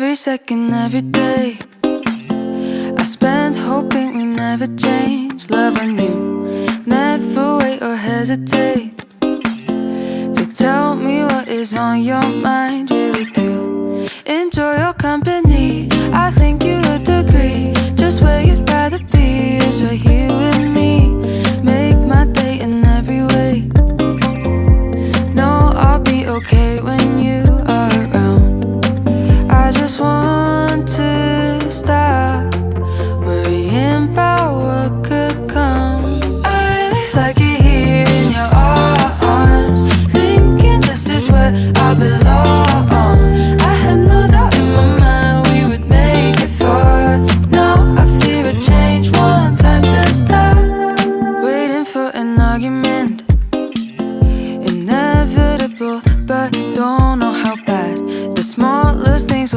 every second, every day. I spend hoping we never change. Love on you, never wait or hesitate to tell me what is on your mind. Really do enjoy your company. I think you would agree. Just where you'd rather be is right here with me. Make my day in every way. No, I'll be okay when